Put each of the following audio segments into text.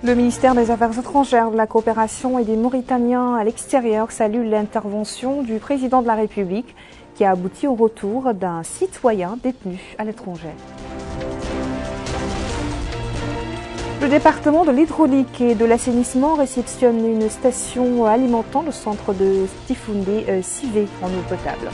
Le ministère des Affaires étrangères, de la coopération et des Mauritaniens à l'extérieur salue l'intervention du président de la République qui a abouti au retour d'un citoyen détenu à l'étranger. Le département de l'hydraulique et de l'assainissement réceptionne une station alimentant le centre de Tifundé Sivé en eau potable.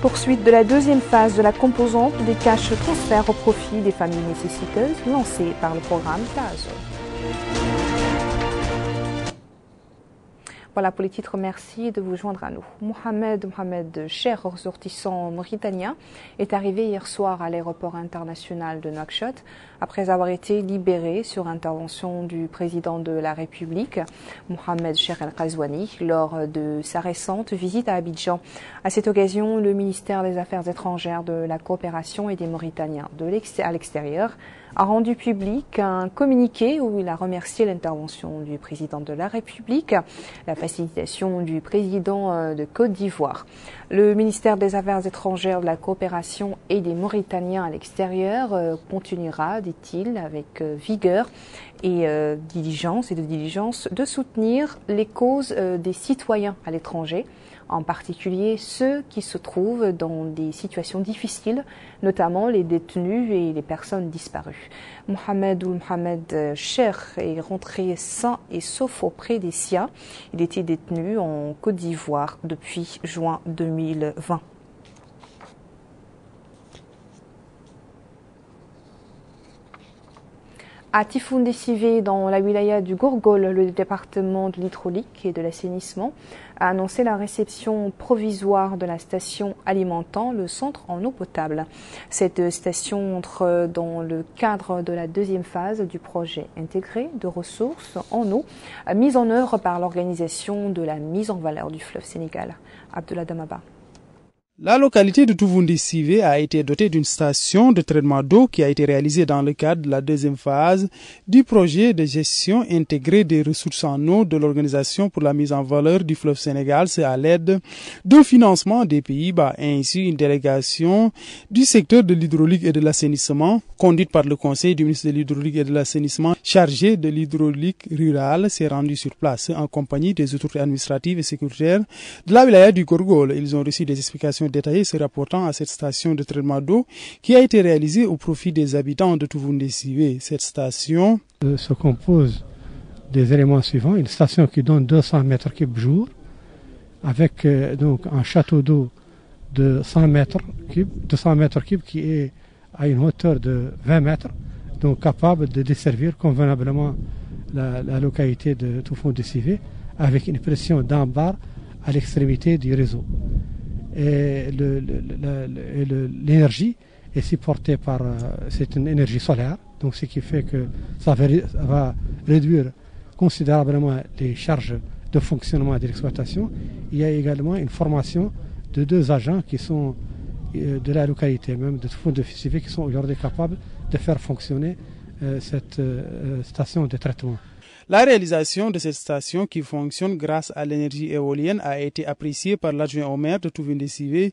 Poursuite de la deuxième phase de la composante des cash transferts au profit des familles nécessiteuses lancée par le programme TASO. Voilà pour les titres, merci de vous joindre à nous. Mohamed Cher, ressortissant mauritanien, est arrivé hier soir à l'aéroport international de Nouakchott après avoir été libéré sur intervention du président de la République, Mohamed Cher El Ghazouani, lors de sa récente visite à Abidjan. À cette occasion, le ministère des Affaires étrangères, de la coopération et des Mauritaniens à l'extérieur a rendu public un communiqué où il a remercié l'intervention du président de la République, la facilitation du président de Côte d'Ivoire. Le ministère des Affaires étrangères, de la coopération et des Mauritaniens à l'extérieur continuera, dit-il, avec vigueur et diligence de soutenir les causes des citoyens à l'étranger, en particulier ceux qui se trouvent dans des situations difficiles, notamment les détenus et les personnes disparues. Mohamed Cher est rentré sain et sauf auprès des siens. Il était détenu en Côte d'Ivoire depuis juin 2020. À Tifundé Sivé, dans la wilaya du Gourgol, le département de l'hydraulique et de l'assainissement a annoncé la réception provisoire de la station alimentant le centre en eau potable. Cette station entre dans le cadre de la deuxième phase du projet intégré de ressources en eau mise en œuvre par l'organisation de la mise en valeur du fleuve Sénégal. Abdullah Damaba. La localité de Tifundé Sivé a été dotée d'une station de traitement d'eau qui a été réalisée dans le cadre de la deuxième phase du projet de gestion intégrée des ressources en eau de l'Organisation pour la mise en valeur du fleuve Sénégal. C'est à l'aide de financement des Pays-Bas, ainsi une délégation du secteur de l'hydraulique et de l'assainissement conduite par le conseil du ministre de l'hydraulique et de l'assainissement chargé de l'hydraulique rurale s'est rendue sur place en compagnie des autorités administratives et sécuritaires de la wilaya du Gourgol. Ils ont reçu des explications détaillées se rapportant à cette station de traitement d'eau qui a été réalisée au profit des habitants de Tifundé Sivé. Cette station se compose des éléments suivants: une station qui donne 200 mètres cubes jour, avec donc un château d'eau de 100 mètres cubes qui est à une hauteur de 20 mètres, donc capable de desservir convenablement la localité de Tifundé Sivé avec une pression d'un bar à l'extrémité du réseau. Et l'énergie est supportée par, c'est une énergie solaire, donc ce qui fait que ça va réduire considérablement les charges de fonctionnement et de l'exploitation. Il y a également une formation de 2 agents qui sont de la localité même de Tifundé Sivé qui sont aujourd'hui capables de faire fonctionner cette station de traitement. La réalisation de cette station qui fonctionne grâce à l'énergie éolienne a été appréciée par l'adjoint au maire de Tifundé Sivé.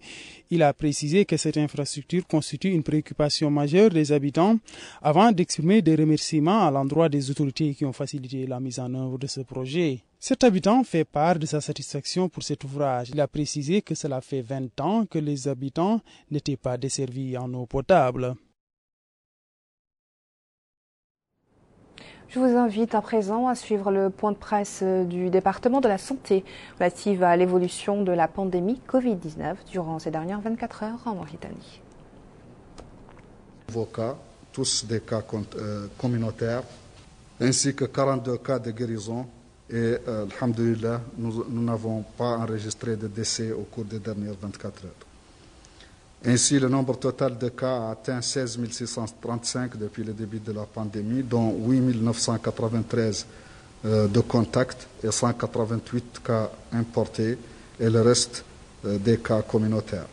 Il a précisé que cette infrastructure constitue une préoccupation majeure des habitants avant d'exprimer des remerciements à l'endroit des autorités qui ont facilité la mise en œuvre de ce projet. Cet habitant fait part de sa satisfaction pour cet ouvrage. Il a précisé que cela fait 20 ans que les habitants n'étaient pas desservis en eau potable. Je vous invite à présent à suivre le point de presse du département de la santé relative à l'évolution de la pandémie Covid-19 durant ces dernières 24 heures en Mauritanie. Nouveaux cas, tous des cas communautaires, ainsi que 42 cas de guérison. Et alhamdoulilah, nous n'avons pas enregistré de décès au cours des dernières 24 heures. Ainsi, le nombre total de cas a atteint 16 635 depuis le début de la pandémie, dont 8 993 de contacts et 188 cas importés et le reste des cas communautaires.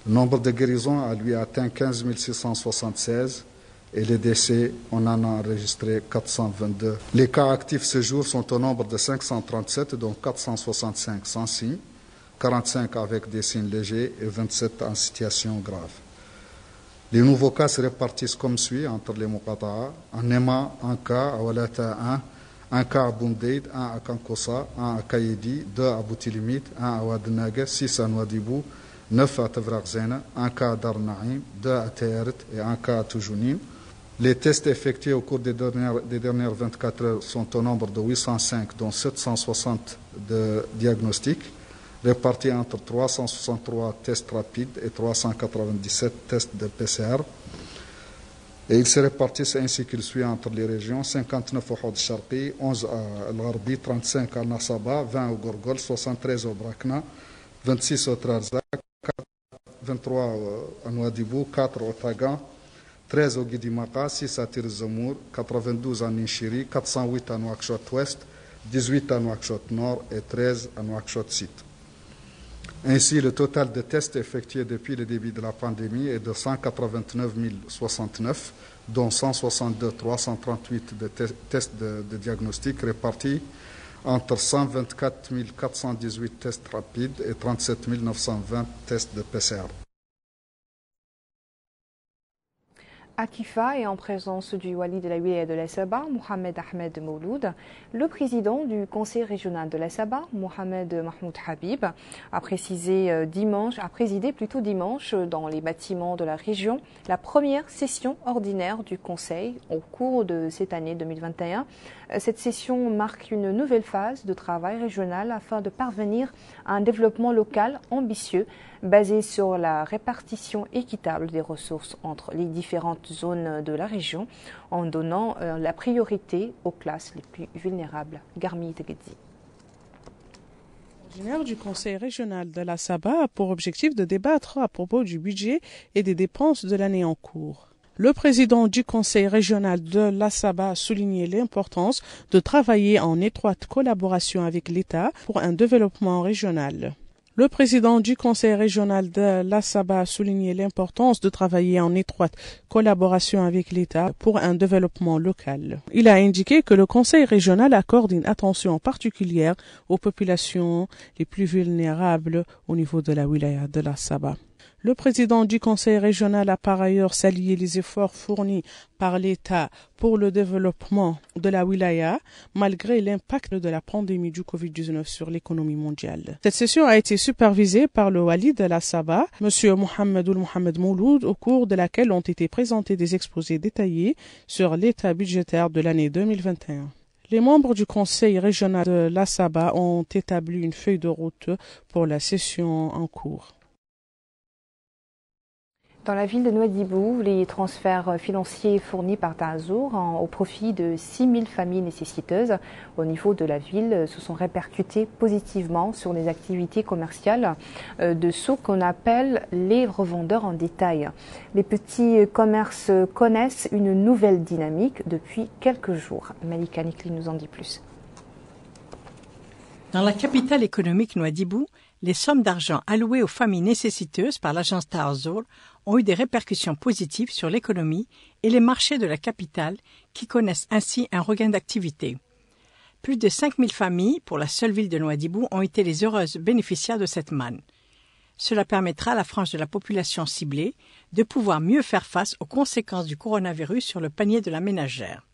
Le nombre de guérisons a lui atteint 15 676 et les décès, on en a enregistré 422. Les cas actifs ce jour sont au nombre de 537, dont 465 sans signe, 45 avec des signes légers et 27 en situation grave. Les nouveaux cas se répartissent comme suit entre les Muqata'a. En Nema, un cas, à Walata 1 cas à Boundeid, 1 à Kankossa, 1 à Kayedi, 2 à Boutilimit, 1 à Ouadnaga, 6 à Nouadhibou, 9 à Tavraghzena, 1 cas à Dar Naïm, 2 à Teret et 1 cas à Toujounim. Les tests effectués au cours des dernières 24 heures sont au nombre de 805, dont 760 de diagnostics, répartis entre 363 tests rapides et 397 tests de PCR. Et ils se répartissent ainsi qu'il suit entre les régions: 59 au Houd Sharqi, 11 à Al-Gharbi, 35 à Nasaba, 20 au Gorgol, 73 au Brakna, 26 au Trarzak, 23 à Nouadhibou, 4 au Tagan, 13 au Guidimaka, 6 à Tirzamour, 92 à Ninchiri, 408 à Nouakchott-Ouest, 18 à Nouakchott-Nord et 13 à Nouakchott-Sud. Ainsi, le total de tests effectués depuis le début de la pandémie est de 189 069, dont 162 338 de tests de diagnostic répartis entre 124 418 tests rapides et 37 920 tests de PCR. À Kifa et en présence du wali de la wilaya de l'Essaba, Mohamed Ahmed Mouloud, le président du conseil régional de l'Essaba, Mohamed Mahmoud Habib, a présidé dimanche dans les bâtiments de la région la première session ordinaire du conseil au cours de cette année 2021. Cette session marque une nouvelle phase de travail régional afin de parvenir à un développement local ambitieux basé sur la répartition équitable des ressources entre les différentes zones de la région en donnant la priorité aux classes les plus vulnérables. Garmi Tegedzi. L'ingénieur du conseil régional de la Saba a pour objectif de débattre à propos du budget et des dépenses de l'année en cours. Le président du conseil régional de la Saba a souligné l'importance de travailler en étroite collaboration avec l'État pour un développement régional. Le président du conseil régional de la Saba a souligné l'importance de travailler en étroite collaboration avec l'État pour un développement local. Il a indiqué que le conseil régional accorde une attention particulière aux populations les plus vulnérables au niveau de la wilaya de la Saba. Le président du conseil régional a par ailleurs salué les efforts fournis par l'État pour le développement de la wilaya, malgré l'impact de la pandémie du Covid-19 sur l'économie mondiale. Cette session a été supervisée par le wali de la Saba, M. Mohamed Mouloud, au cours de laquelle ont été présentés des exposés détaillés sur l'état budgétaire de l'année 2021. Les membres du conseil régional de la Saba ont établi une feuille de route pour la session en cours. Dans la ville de Nouadhibou, les transferts financiers fournis par Taazour au profit de 6 000 familles nécessiteuses au niveau de la ville se sont répercutés positivement sur les activités commerciales de ceux qu'on appelle les revendeurs en détail. Les petits commerces connaissent une nouvelle dynamique depuis quelques jours. Malika Nikli nous en dit plus. Dans la capitale économique Nouadhibou, les sommes d'argent allouées aux familles nécessiteuses par l'agence Taazour ont eu des répercussions positives sur l'économie et les marchés de la capitale qui connaissent ainsi un regain d'activité. Plus de 5 000 familles pour la seule ville de Nouadhibou ont été les heureuses bénéficiaires de cette manne. Cela permettra à la frange de la population ciblée de pouvoir mieux faire face aux conséquences du coronavirus sur le panier de la ménagère.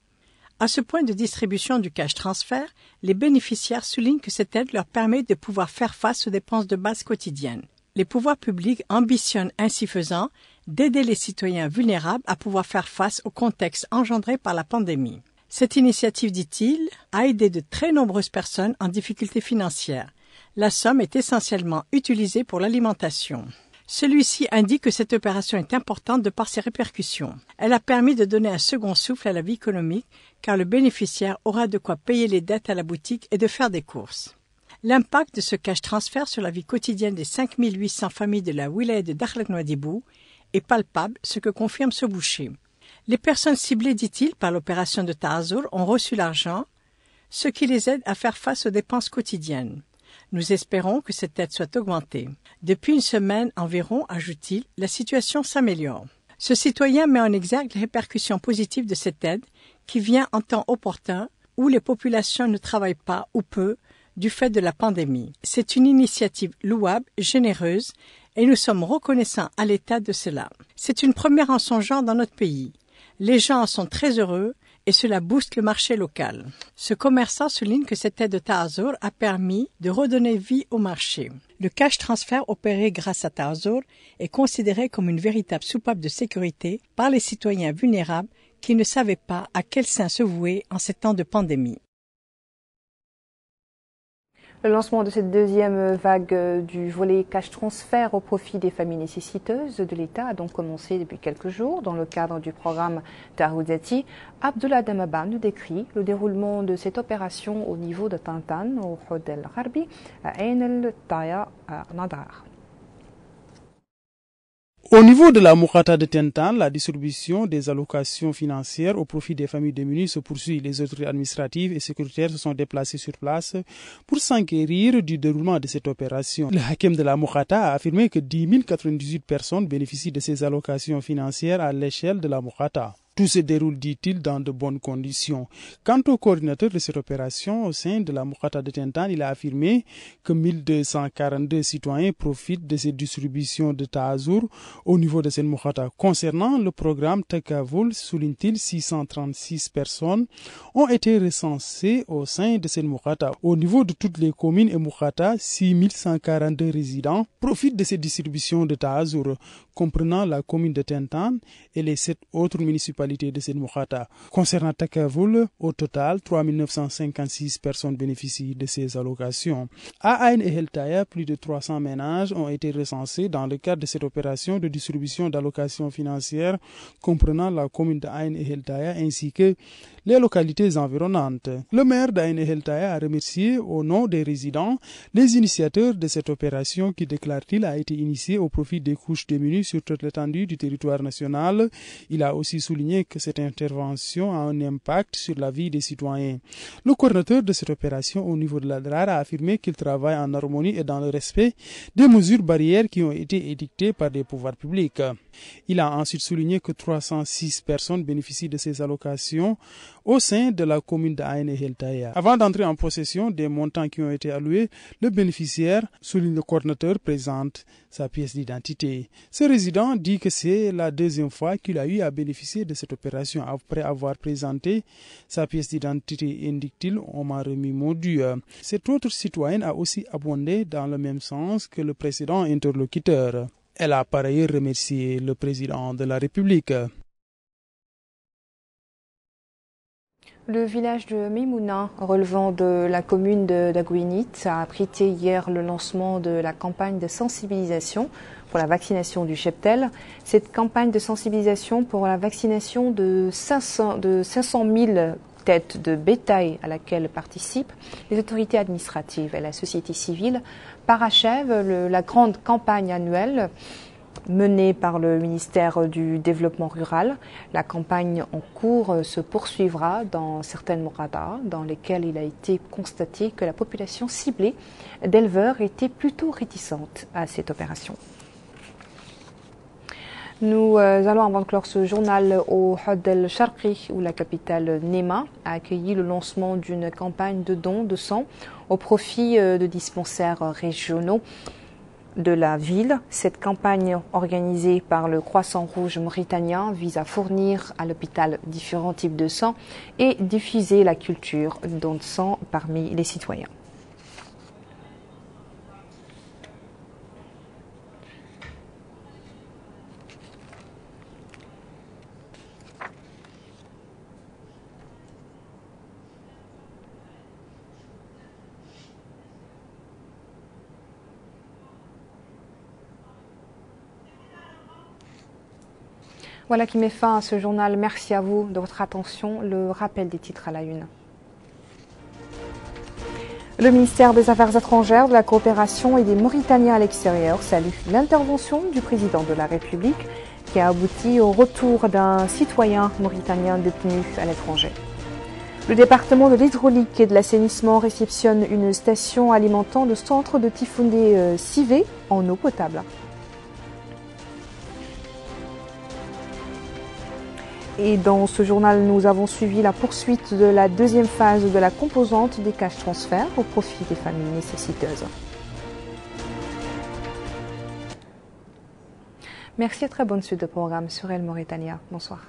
À ce point de distribution du cash transfert, les bénéficiaires soulignent que cette aide leur permet de pouvoir faire face aux dépenses de base quotidiennes. Les pouvoirs publics ambitionnent ainsi faisant d'aider les citoyens vulnérables à pouvoir faire face au contexte engendré par la pandémie. Cette initiative, dit-il, a aidé de très nombreuses personnes en difficulté financière. La somme est essentiellement utilisée pour l'alimentation. Celui-ci indique que cette opération est importante de par ses répercussions. Elle a permis de donner un second souffle à la vie économique car le bénéficiaire aura de quoi payer les dettes à la boutique et de faire des courses. L'impact de ce cash transfert sur la vie quotidienne des 5 800 familles de la wilaya de Dakhla Nouadhibou est palpable, ce que confirme ce boucher. Les personnes ciblées, dit-il, par l'opération de Taazour ont reçu l'argent, ce qui les aide à faire face aux dépenses quotidiennes. Nous espérons que cette aide soit augmentée. Depuis une semaine environ, ajoute-t-il, la situation s'améliore. Ce citoyen met en exergue les répercussions positives de cette aide qui vient en temps opportun où les populations ne travaillent pas ou peu du fait de la pandémie. C'est une initiative louable, généreuse et nous sommes reconnaissants à l'État de cela. C'est une première en son genre dans notre pays. Les gens en sont très heureux et cela booste le marché local. Ce commerçant souligne que cette aide de Taazour a permis de redonner vie au marché. Le cash transfert opéré grâce à Taazour est considéré comme une véritable soupape de sécurité par les citoyens vulnérables qui ne savaient pas à quel saint se vouer en ces temps de pandémie. Le lancement de cette deuxième vague du volet cash transfert au profit des familles nécessiteuses de l'État a donc commencé depuis quelques jours dans le cadre du programme Tarouzati. Abdullah Damaban nous décrit le déroulement de cette opération au niveau de Tantan, au Hod El Gharbi, à Ain El Taya, à Nadar. Au niveau de la Moukata de Tentan, la distribution des allocations financières au profit des familles démunies se poursuit. Les autorités administratives et sécuritaires se sont déplacées sur place pour s'enquérir du déroulement de cette opération. Le hakim de la Moukata a affirmé que 10 098 personnes bénéficient de ces allocations financières à l'échelle de la Moukata. Tout se déroule, dit-il, dans de bonnes conditions. Quant au coordinateur de cette opération au sein de la Moukata de Tentan, il a affirmé que 1242 citoyens profitent de cette distribution de Taazour au niveau de cette Moukata. Concernant le programme Takavoul, souligne-t-il, 636 personnes ont été recensées au sein de cette Moukata. Au niveau de toutes les communes et Moukata, 6142 résidents profitent de cette distribution de Taazour, comprenant la commune de Tentan et les 7 autres municipalités de cette Moukata. Concernant Takavoul, au total, 3956 personnes bénéficient de ces allocations. À Ain et Heltaya, plus de 300 ménages ont été recensés dans le cadre de cette opération de distribution d'allocations financières comprenant la commune de Ain et Heltaya ainsi que les localités environnantes. Le maire d'Ain et Heltaya a remercié au nom des résidents les initiateurs de cette opération qui, déclare-t-il, a été initiée au profit des couches démunies sur toute l'étendue du territoire national. Il a aussi souligné que cette intervention a un impact sur la vie des citoyens. Le coordinateur de cette opération au niveau de la DRAR a affirmé qu'il travaille en harmonie et dans le respect des mesures barrières qui ont été édictées par les pouvoirs publics. Il a ensuite souligné que 306 personnes bénéficient de ces allocations au sein de la commune d'Ain et Heltaya. Avant d'entrer en possession des montants qui ont été alloués, le bénéficiaire, souligne le coordinateur, présente sa pièce d'identité. Ce résident dit que c'est la deuxième fois qu'il a eu à bénéficier de cette opération. Après avoir présenté sa pièce d'identité, indique-t-il, on m'a remis mon dû. Cette autre citoyenne a aussi abondé dans le même sens que le précédent interlocuteur. Elle a par ailleurs remercié le président de la République. Le village de Mimouna, relevant de la commune d'Agouinit, a abrité hier le lancement de la campagne de sensibilisation pour la vaccination du cheptel. Cette campagne de sensibilisation pour la vaccination de 500 000 têtes de bétail à laquelle participent les autorités administratives et la société civile parachève la grande campagne annuelle menée par le ministère du Développement rural. La campagne en cours se poursuivra dans certaines mouradas dans lesquelles il a été constaté que la population ciblée d'éleveurs était plutôt réticente à cette opération. Nous allons, avant de clore ce journal, au Hod El Sharqi, où la capitale Nema a accueilli le lancement d'une campagne de dons de sang au profit de dispensaires régionaux de la ville. Cette campagne organisée par le Croissant Rouge mauritanien vise à fournir à l'hôpital différents types de sang et diffuser la culture don de sang parmi les citoyens. Voilà qui met fin à ce journal. Merci à vous de votre attention. Le rappel des titres à la une. Le ministère des Affaires étrangères, de la coopération et des Mauritaniens à l'extérieur salue l'intervention du président de la République qui a abouti au retour d'un citoyen mauritanien détenu à l'étranger. Le département de l'hydraulique et de l'assainissement réceptionne une station alimentant le centre de Tifondé Sivé en eau potable. Et dans ce journal, nous avons suivi la poursuite de la deuxième phase de la composante des cash transferts au profit des familles nécessiteuses. Merci et très bonne suite de programme sur El Mauritania. Bonsoir.